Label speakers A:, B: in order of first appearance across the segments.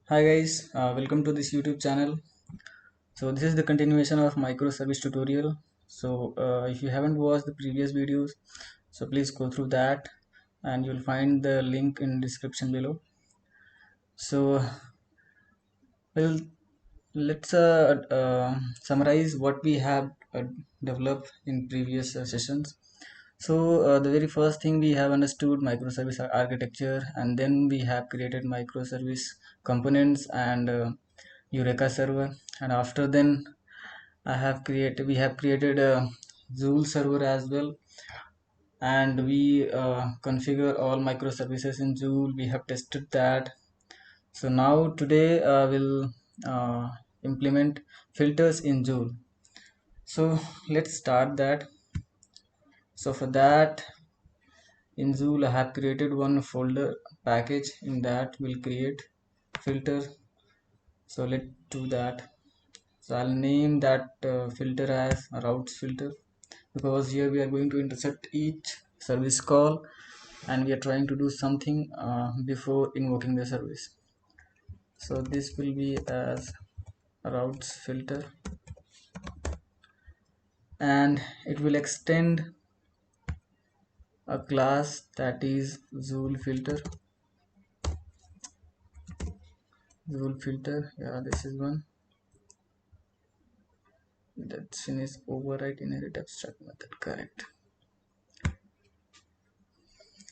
A: Hi guys, welcome to this YouTube channel. So this is the continuation of microservice tutorial. If you haven't watched the previous videos, so please go through that and you'll find the link in description below. So well, let's summarize what we have developed in previous sessions. The very first thing we have understood microservice architecture, and then we have created microservice components and Eureka server, and after then we have created a Joule server as well, and we configure all microservices in Joule. We have tested that. So now today we'll implement filters in Joule. So let's start that. So for that, in Joule I have created one folder package. In that we'll create filter. So let's do that. So I'll name that filter as routes filter, because here we are going to intercept each service call and we are trying to do something before invoking the service. So this will be as routes filter, and it will extend a class that is Joule filter. Joule filter, yeah, this is one. That's in is override inherit abstract method, correct?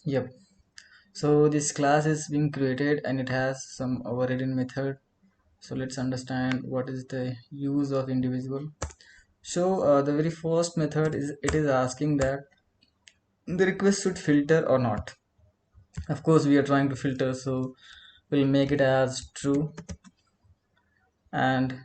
A: Yep. So this class is being created and it has some overridden method. So let's understand what is the use of individual. The very first method is, it is asking that the request should filter or not. Of course we are trying to filter, so we'll make it as true. And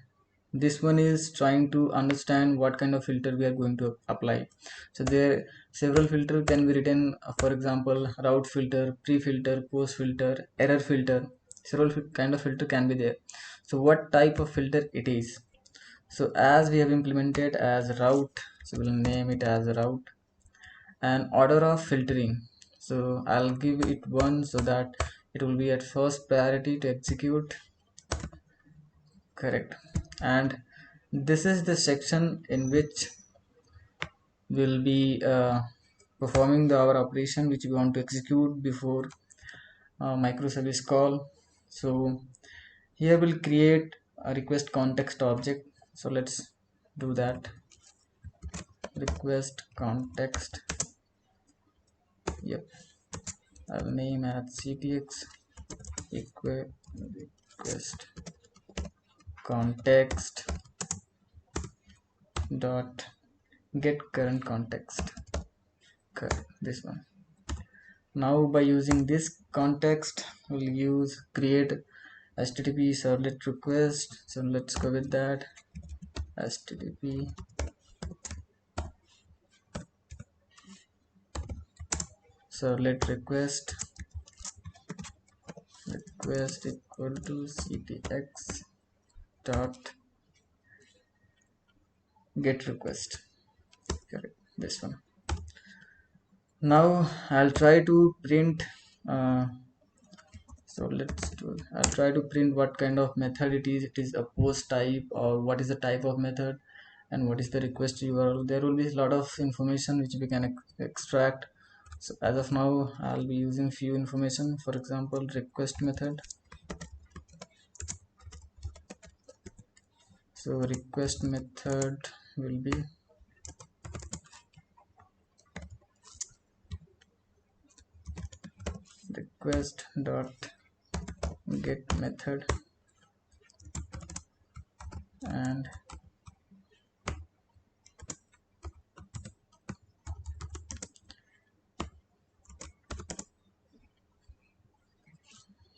A: this one is trying to understand what kind of filter we are going to apply. So there several filter can be written, for example route filter, pre-filter, post filter, error filter. Several kind of filter can be there. So what type of filter it is? So as we have implemented as route, so we'll name it as route. And order of filtering, so I'll give it one so that it will be at first priority to execute, correct? And this is the section in which we'll be performing our operation which we want to execute before microservice call. So here we'll create a request context object. So let's do that. Request context, yep, I'll name as ctx request context dot get current context, correct, this one. Now by using this context we'll use create http servlet request. So let's go with that. Http servlet request equal to ctx dot get request, correct, this one. Now I'll try to print uh, I'll try to print what kind of method it is. It is a post type, or what is the type of method, and what is the request URL. There will be a lot of information which we can extract. So as of now I'll be using few information. For example, request method. So request method will be request dot get method, and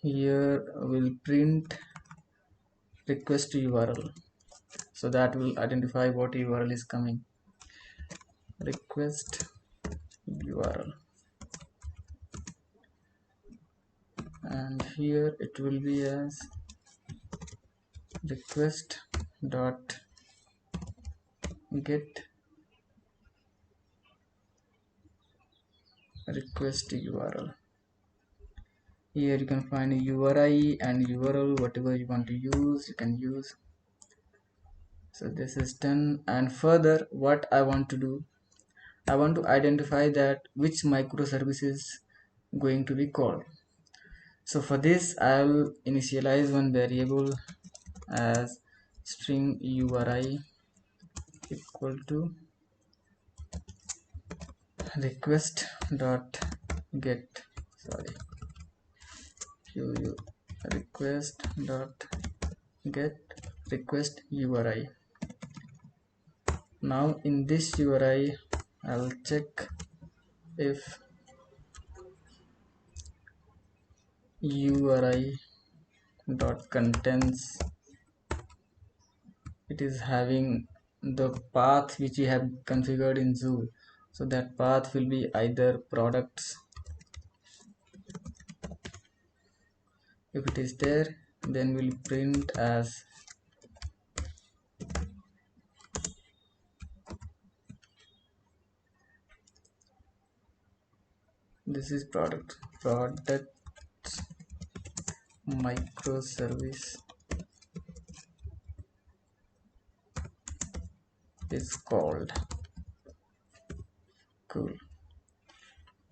A: here we'll print request URL, so that will identify what URL is coming. Request URL, and here it will be as request dot get request URL. Here you can find URI and URL, whatever you want to use you can use. So this is done, and further what I want to do, I want to identify that which microservice is going to be called. So for this I'll initialize one variable as string URI equal to request dot get, sorry, request dot get request URI. Now in this URI I'll check if URI dot contents, it is having the path which we have configured in Zool. So that path will be either products. If it is there, then we'll print as this is product microservice is called. Cool.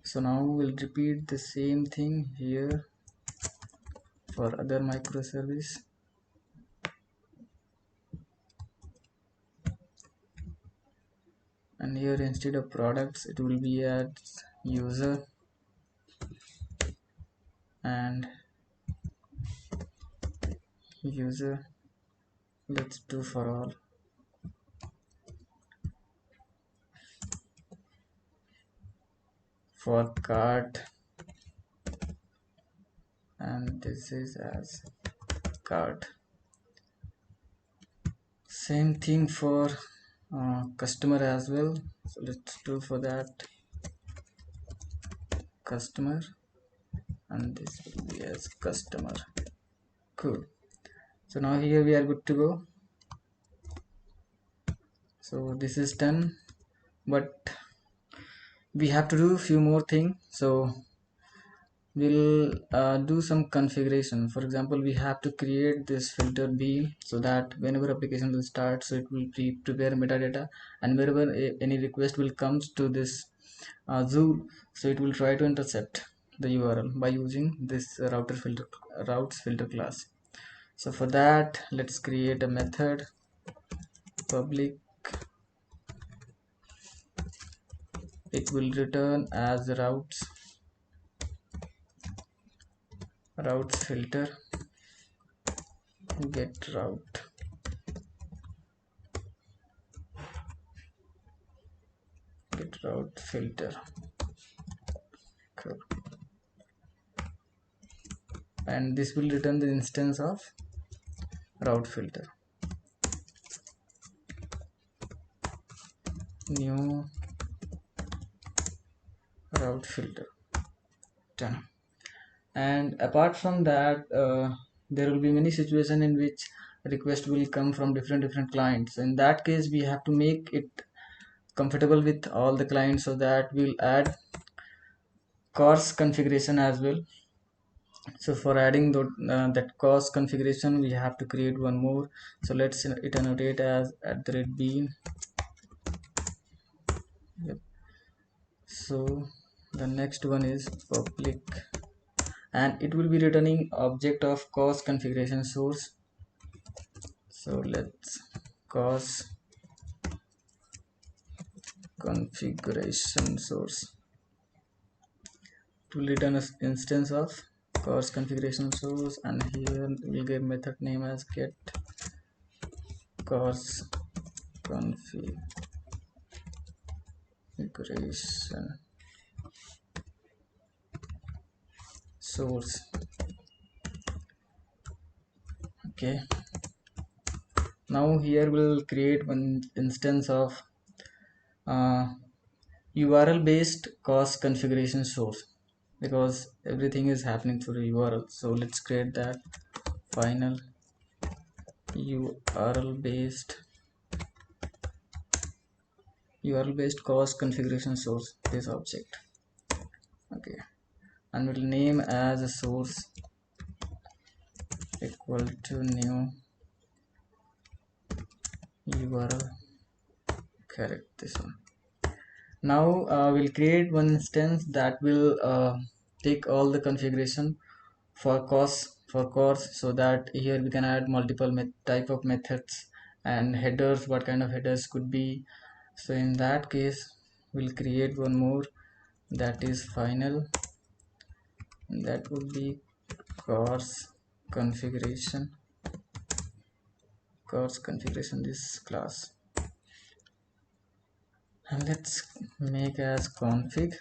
A: So now we'll repeat the same thing here for other microservice. And here instead of products it will be as user, and user, let's do for all. For cart, and this is as cart. Same thing for customer as well. So let's do for that customer, and this will be as customer. Cool. So now here we are good to go. So this is done, but we have to do a few more things. So we'll do some configuration. For example, we have to create this filter beam so that whenever application will start, so it will prepare metadata, and wherever any request will comes to this Zool, so it will try to intercept the URL by using this routes filter class. So for that, let's create a method public. It will return as routes filter get route filter. Cool. And this will return the instance of route filter. New route filter done. And apart from that, there will be many situations in which request will come from different clients. In that case, we have to make it comfortable with all the clients, so that we'll add CORS configuration as well. So for adding that CORS configuration, we have to create one more. So let's it annotate as @beam. Yep. So the next one is public, and it will be returning object of CORS configuration source. So let's CORS configuration source. It will return an instance of CORS configuration source, and here we'll get method name as get CORS configuration source. Okay, now here we'll create one instance of URL based CORS configuration source, because everything is happening through the URL. So let's create that final URL based CORS configuration source, this object. Okay, and we'll name as a source equal to new URL. Correct, this one. Now we'll create one instance that will take all the configuration for course, so that here we can add multiple type of methods and headers, what kind of headers could be. So in that case we'll create one more, that is final, that would be course configuration, this class, and let's make as config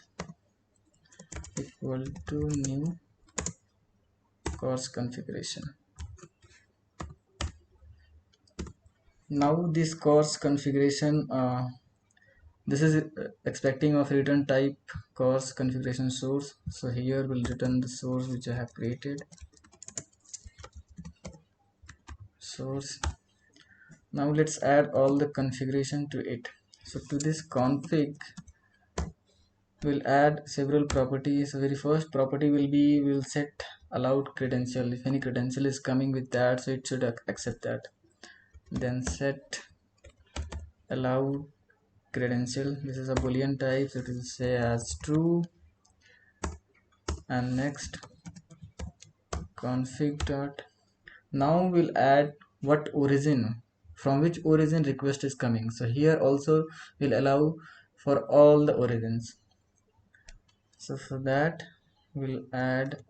A: equal to new course configuration. Now this course configuration, this is expecting of return type course configuration source. So here we'll return the source which I have created, source. Now let's add all the configuration to it. So to this config we'll add several properties. The very first property will be, we'll set allowed credential. If any credential is coming with that, so it should accept that. Then set allowed credential, this is a boolean type, so it will say as true. And next config dot, now we'll add what origin, from which origin request is coming. So here also we'll allow for all the origins. So for that we'll add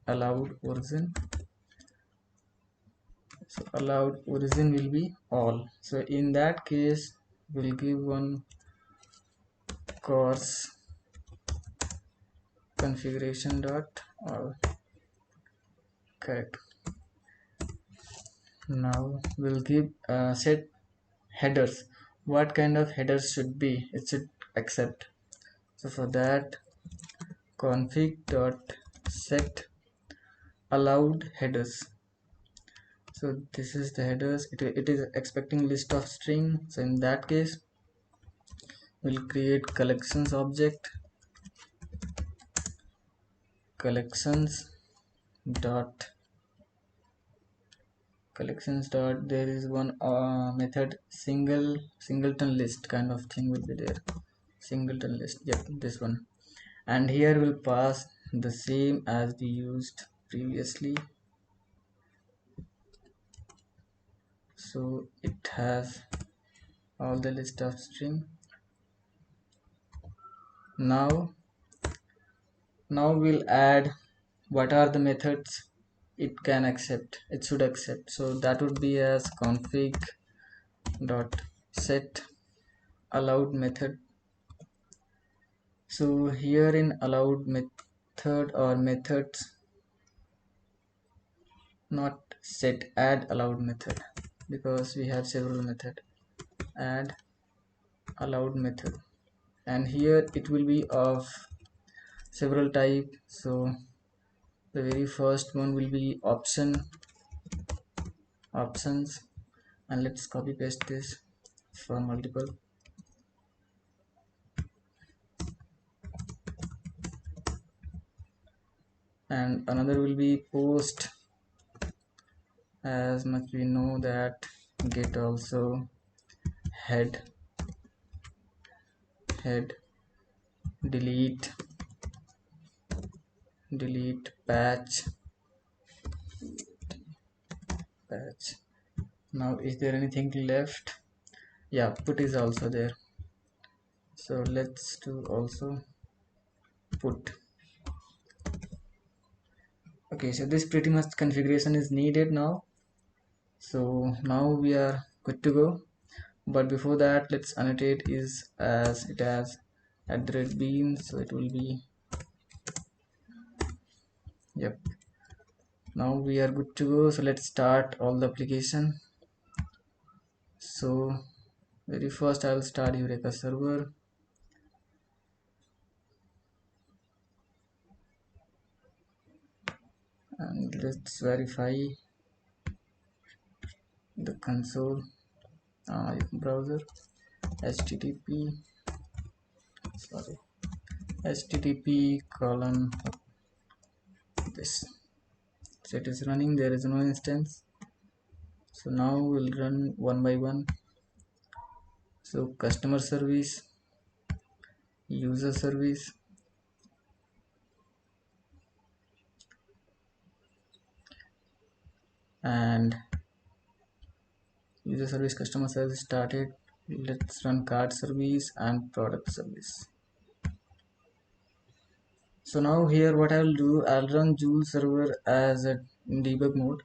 A: allowed origin. So allowed origin will be all. So in that case we'll give one course configuration dot all. Correct. Now we'll give set headers, what kind of headers should be, it should accept. So for that config dot set allowed headers. So this is the headers, it is expecting list of string. So in that case we'll create collections object, collections dot there is one method singleton list kind of thing will be there, singleton list, yep, this one. And here we'll pass the same as we used previously. So it has all the list of string. Now we'll add what are the methods it can accept, it should accept. So that would be as config dot set allowed method. So here in allowed method or methods, not set, add allowed method, because we have several method, add allowed method. And here it will be of several type. So the very first one will be options, and let's copy paste this for multiple. And another will be post, as much we know that get also head, delete patch. Now is there anything left? Yeah, put is also there, so let's do also put. Okay, so this pretty much configuration is needed now. So now we are good to go, but before that let's annotate is as it as @bean, so it will be, yep. Now we are good to go, so let's start all the application. So very first I will start Eureka server, and let's verify the console browser, http colon this. So it is running, there is no instance. So now we'll run one by one. So customer service, user service, and user service, customer service started. Let's run card service and product service. So now here what I will do, I'll run Joule server as a in debug mode.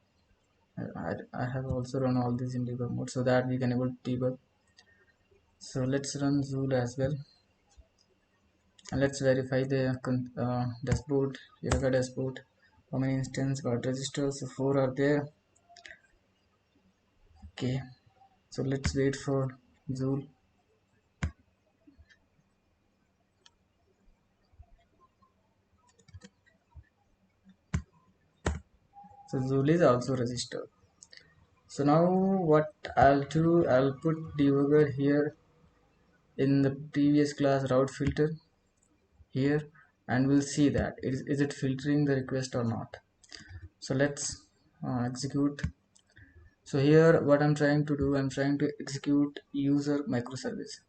A: I have also run all these in debug mode so that we can able to debug. So let's run Joule as well, and let's verify the dashboard, Yoga dashboard. How many instance got registers? So 4 are there. Okay, so let's wait for Joule. So Joule is also registered. So now what I'll do, I'll put debugger here in the previous class route filter here, and we'll see that is it filtering the request or not. So let's execute. So here what I'm trying to do, I'm trying to execute user microservice.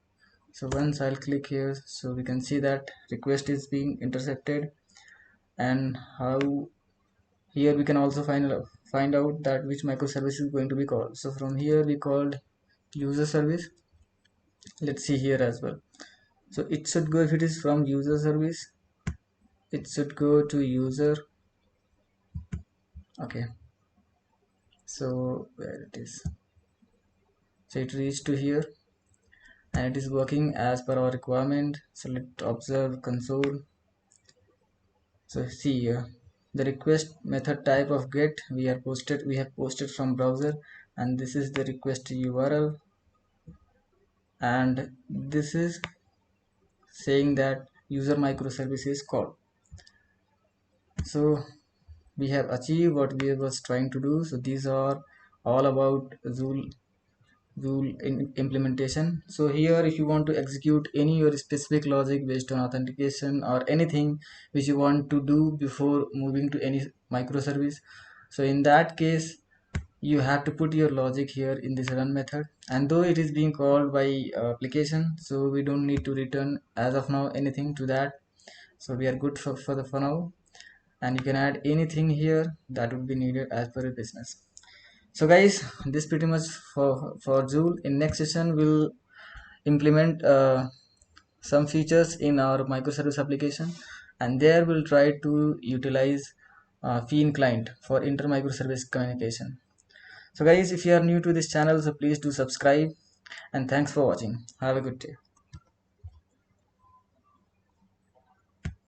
A: So once I'll click here, so we can see that request is being intercepted, and how here we can also find out that which microservice is going to be called. So from here we called user service. Let's see here as well. So it should go, if it is from user service, it should go to user. Okay, so where it is, so it reached to here and it is working as per our requirement. So let's observe console. So see here the request method type of get we have posted from browser, and this is the request URL, and this is saying that user microservice is called. So we have achieved what we was trying to do. So these are all about Joule implementation. So here if you want to execute any your specific logic based on authentication or anything which you want to do before moving to any microservice, so in that case you have to put your logic here in this run method, and though it is being called by application, so we don't need to return as of now anything to that. So we are good for now, and you can add anything here that would be needed as per your business. So guys, this pretty much for Joule. In next session we'll implement some features in our microservice application, and there we'll try to utilize Fiend client for inter microservice communication. So guys, if you are new to this channel, so please do subscribe, and thanks for watching. Have a good day.